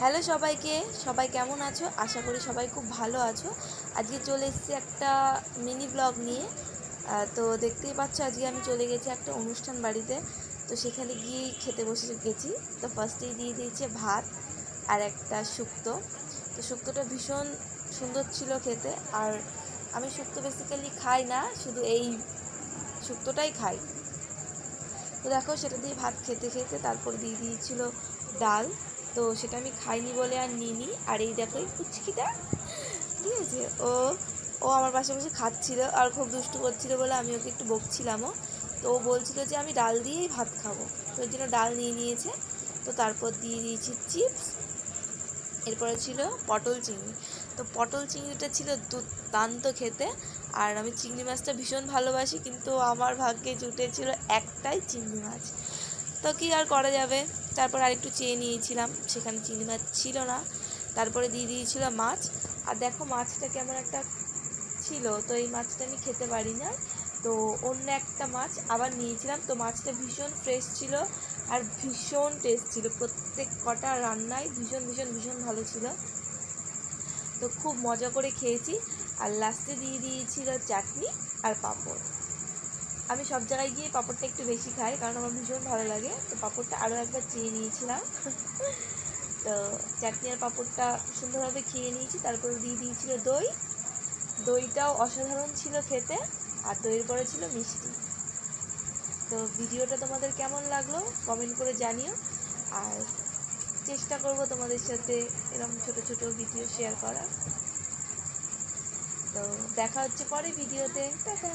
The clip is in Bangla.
হ্যালো সবাইকে, সবাই কেমন আছো? আশা করি সবাই খুব ভালো আছো। আজকে চলে এসেছি একটা মিনি ব্লগ নিয়ে। তো দেখতেই পাচ্ছ আজকে আমি চলে গেছি একটা অনুষ্ঠান বাড়িতে। তো সেখানে গিয়েই খেতে বসে গেছি। তো ফার্স্টেই দিয়ে দিয়েছে ভাত আর একটা শুক্তো। তো শুক্তোটা ভীষণ সুন্দর ছিল খেতে। আর আমি শুক্তো বেসিক্যালি খাই না, শুধু এই শুক্তোটাই খাই। তো দেখো সেটা দিয়ে ভাত খেতে খেতে তারপর দিয়ে দিয়েছিল ডাল। তো সেটা আমি খাইনি বলে আর নিইনি। আর এই দেখো এই পুচকিটা, ঠিক আছে, ও ও আমার পাশাপাশি খাচ্ছিল আর খুব দুষ্টু করছিল বলে আমি ওকে একটু বকছিলামও। তো ও বলছিল যে আমি ডাল দিয়েই ভাত খাবো, তো ওই জন্য ডাল নিয়ে নিয়েছে। তো তারপর দিয়ে দিয়েছি চিপস, এরপরে ছিল পটল চিংড়ি। তো পটল চিংড়িটা ছিল দুর্দান্ত খেতে। আর আমি চিংড়ি মাছটা ভীষণ ভালোবাসি, কিন্তু আমার ভাগ্যে জুটেছিল একটাই চিংড়ি মাছ। তো কী আর করা যাবে, তারপর আরেকটু চেয়ে নিয়েছিলাম, সেখানে চিংড়ি মাছ ছিল না। তারপরে দিয়ে দিয়েছিল মাছ। আর দেখো মাছটা কেমন একটা ছিল, তো এই মাছটা আমি খেতে পারি না। তো অন্য একটা মাছ আবার নিয়েছিলাম। তো মাছটা ভীষণ ফ্রেশ ছিল আর ভীষণ টেস্ট ছিল, প্রত্যেক কটা রান্নাই ভীষণ ভীষণ ভীষণ ভালো ছিল। তো খুব মজা করে খেয়েছি। আর লাস্টে দিয়ে দিয়েছিল চাটনি আর পাঁপড়। আমি সব জায়গায় গিয়ে পাঁপড়টা একটু বেশি খাই, কারণ আমার ভীষণ ভালো লাগে। তো পাঁপড়টা আরও একবার চেয়ে নিয়েছিলাম। তো চাটনি আর পাঁপড়টা সুন্দরভাবে খেয়ে নিয়েছি। তারপরে দিয়ে দিয়েছিল দই। দইটাও অসাধারণ ছিল খেতে। আর দইয়ের পরে ছিল মিষ্টি। তো ভিডিওটা তোমাদের কেমন লাগলো কমেন্ট করে জানিও। আর চেষ্টা করব তোমাদের সাথে এরকম ছোট ছোট ভিডিও শেয়ার করার। তো দেখা হচ্ছে পরে ভিডিওতে। টাটা।